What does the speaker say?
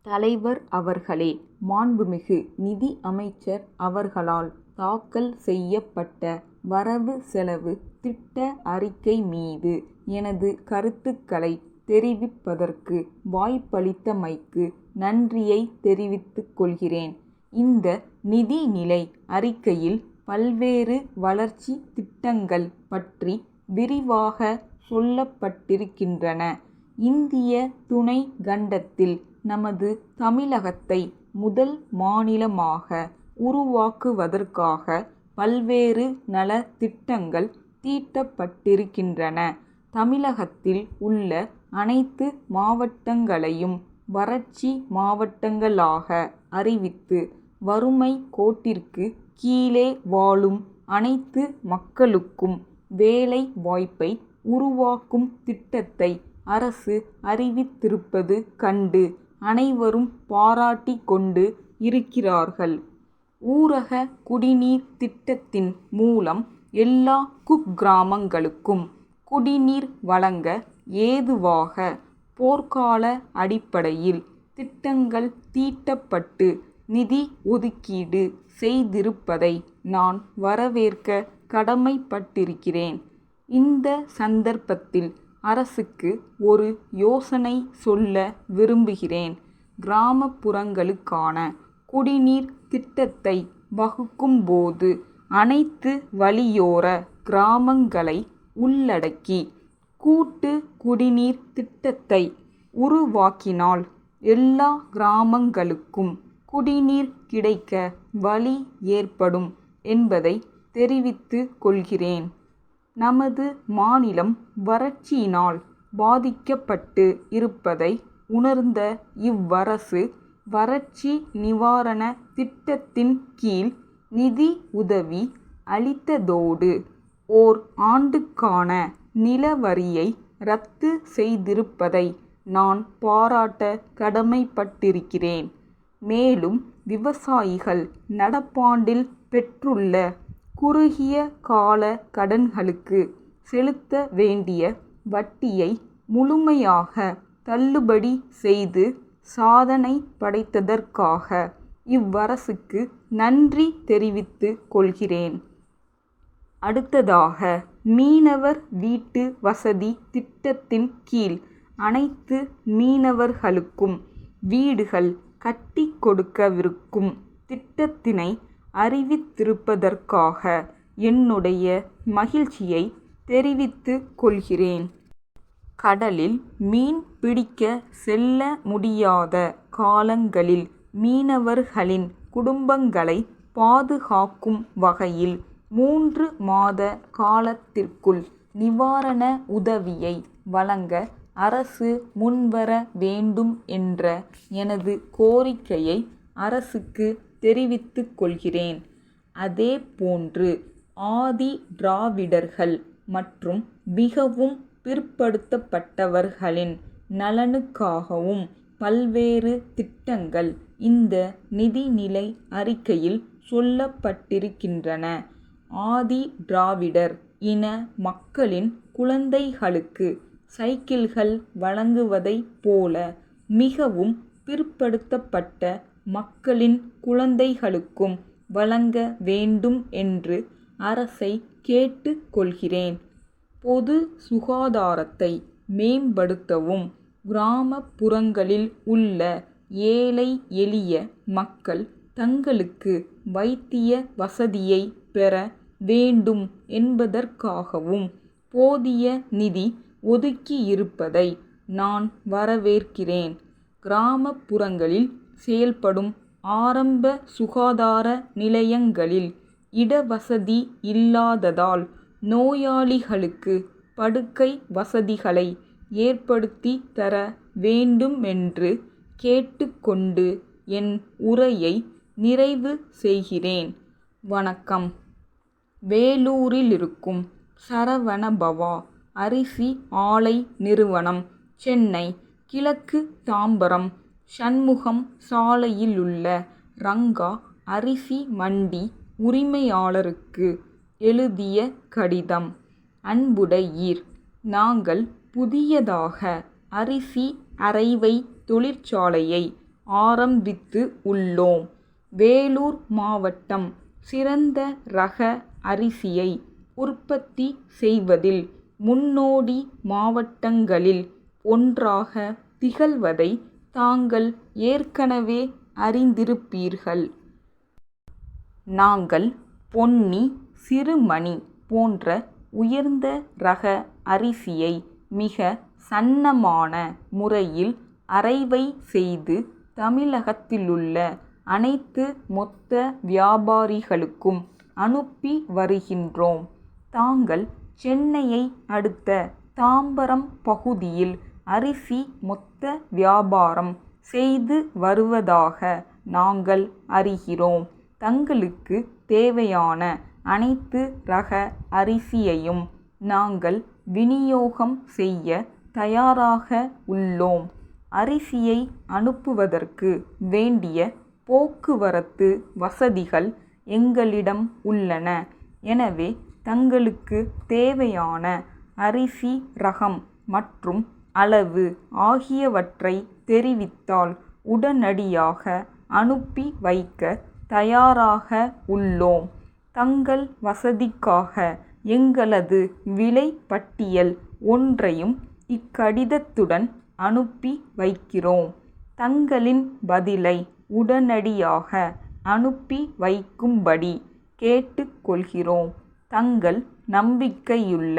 தலைவர் அவர்களே, மாண்புமிகு நிதி அமைச்சர் அவர்களால் தாக்கல் செய்யப்பட்ட வரவு செலவு திட்ட அறிக்கை மீது எனது கருத்துக்களை தெரிவிப்பதற்கு வாய்ப்பளித்தமைக்கு நன்றியை தெரிவித்துக் கொள்கிறேன். இந்த நிதிநிலை அறிக்கையில் பல்வேறு வளர்ச்சி திட்டங்கள் பற்றி விரிவாக சொல்லப்பட்டிருக்கின்றன. இந்திய துணை கண்டத்தில் நமது தமிழகத்தை முதல் மாநிலமாக உருவாக்குவதற்காக பல்வேறு நல திட்டங்கள் தீட்டப்பட்டிருக்கின்றன. தமிழகத்தில் உள்ள அனைத்து மாவட்டங்களையும் வறட்சி மாவட்டங்களாக அறிவித்து வறுமை கோட்டிற்கு கீழே வாழும் அனைத்து மக்களுக்கும் வேலை வாய்ப்பை உருவாக்கும் திட்டத்தை அரசு அறிவித்திருப்பது கண்டு அனைவரும் பாராட்டிக் கொண்டு இருக்கிறார்கள். ஊரக குடிநீர் திட்டத்தின் மூலம் எல்லா குக்கிராமங்களுக்கும் குடிநீர் வழங்க ஏதுவாக போர்க்கால அடிப்படையில் திட்டங்கள் தீட்டப்பட்டு நிதி ஒதுக்கீடு செய்திருப்பதை நான் வரவேற்க கடமைப்பட்டிருக்கிறேன். இந்த சந்தர்ப்பத்தில் அரசுக்கு ஒரு யோசனை சொல்ல விரும்புகிறேன். கிராமப்புறங்களுக்கான குடிநீர் திட்டத்தை வகுக்கும்போது அனைத்து வழியோர கிராமங்களை உள்ளடக்கி கூட்டு குடிநீர் திட்டத்தை உருவாக்கினால் எல்லா கிராமங்களுக்கும் குடிநீர் கிடைக்க வழி ஏற்படும் என்பதை தெரிவித்துக் கொள்கிறேன். நமது மாநிலம் வறட்சியினால் பாதிக்கப்பட்டு இருப்பதை உணர்ந்த இவ்வரசு வறட்சி நிவாரண திட்டத்தின் கீழ் நிதி உதவி அளித்ததோடு ஓர் ஆண்டுக்கான நிலவரியை ரத்து செய்திருப்பதை நான் பாராட்ட கடமைப்பட்டிருக்கிறேன். மேலும் விவசாயிகள் நடப்பாண்டில் பெற்றுள்ள குறுகிய கால கடன்களுக்கு செலுத்த வேண்டிய வட்டியை முழுமையாக தள்ளுபடி செய்து சாதனை படைத்ததற்காக இவ்வரசுக்கு நன்றி தெரிவித்துக் கொள்கிறேன். அடுத்ததாக, மீனவர் வீட்டு வசதி திட்டத்தின் கீழ் அனைத்து மீனவர்களுக்கும் வீடுகள் கட்டிக் கொடுக்கவிருக்கும் திட்டத்தினை அறிவித்திருப்பதற்காக என்னுடைய மகிழ்ச்சியை தெரிவித்துக் கொள்கிறேன். கடலில் மீன் பிடிக்க செல்ல முடியாத காலங்களில் மீனவர்களின் குடும்பங்களை பாதுகாக்கும் வகையில் 3 மாத காலத்திற்குள் நிவாரண உதவியை வழங்க அரசு முன்வர வேண்டும் என்ற எனது கோரிக்கையை அரசுக்கு தெரிவித்துக் கொள்கிறேன். அதேபோன்று ஆதி திராவிடர்கள் மற்றும் மிகவும் பிற்படுத்தப்பட்டவர்களின் நலனுக்காகவும் பல்வேறு திட்டங்கள் இந்த நிதிநிலை அறிக்கையில் சொல்லப்பட்டிருக்கின்றன. ஆதி திராவிடர் இன மக்களின் குழந்தைகளுக்கு சைக்கிள்கள் வழங்குவதைப் போல மிகவும் பிற்படுத்தப்பட்ட மக்களின் குழந்தைகளுக்கும் வழங்க வேண்டும் என்று அரசை கேட்டுக் கொள்கிறேன். பொது சுகாதாரத்தை மேம்படுத்தவும் கிராமப்புறங்களில் உள்ள ஏழை எளிய மக்கள் தங்களுக்கு வைத்திய வசதியை பெற வேண்டும் என்பதற்காகவும் போதிய நிதி ஒதுக்கியிருப்பதை நான் வரவேற்கிறேன். கிராமப்புறங்களில் செயல்படும் ஆரம்ப சுகாதார நிலையங்களில் இடவசதி இல்லாததால் நோயாளிகளுக்கு படுக்கை வசதிகளை ஏற்படுத்தி தர வேண்டுமென்று கேட்டுக்கொண்டு என் உரையை நிறைவு செய்கிறேன். வணக்கம். வேலூரிலிருக்கும் சரவணபவா அரிசி ஆலை நிறுவனம், சென்னை கிழக்கு தாம்பரம் சண்முகம் சாலையிலுள்ள ரங்கா அரிசி மண்டி உரிமையாளருக்கு எழுதிய கடிதம். அன்புடையீர், நாங்கள் புதியதாக அரிசி அரைவை தொழிற்சாலையை ஆரம்பித்து உள்ளோம். வேலூர் மாவட்டம் சிறந்த ரக அரிசியை உற்பத்தி செய்வதில் முன்னோடி மாவட்டங்களில் ஒன்றாக திகழ்வதை தாங்கள் ஏற்கனவே அறிந்திருப்பீர்கள். நாங்கள் பொன்னி, சிறுமணி போன்ற உயர்ந்த ரக அரிசியை மிக சன்னமான முறையில் அரைவை செய்து தமிழகத்திலுள்ள அனைத்து மொத்த வியாபாரிகளுக்கும் அனுப்பி வருகின்றோம். தாங்கள் சென்னையை அடுத்த தாம்பரம் பகுதியில் அரிசி மொத்த வியாபாரம் செய்து வருவதாக நாங்கள் அறிகிறோம். தங்களுக்கு தேவையான அனைத்து ரக அரிசியையும் நாங்கள் விநியோகம் செய்ய தயாராக உள்ளோம். அரிசியை அனுப்புவதற்கு வேண்டிய போக்குவரத்து வசதிகள் எங்களிடம் உள்ளன. எனவே தங்களுக்கு தேவையான அரிசி ரகம் மற்றும் அளவு ஆகியவற்றை தெரிவித்தால் உடனடியாக அனுப்பி வைக்க தயாராக உள்ளோம். தங்கள் வசதிக்காக எங்களது விலை பட்டியல் ஒன்றையும் இக்கடிதத்துடன் அனுப்பி வைக்கிறோம். தங்களின் பதிலை உடனடியாக அனுப்பி வைக்கும்படி கேட்டுக்கொள்கிறோம். தங்கள் நம்பிக்கையுள்ள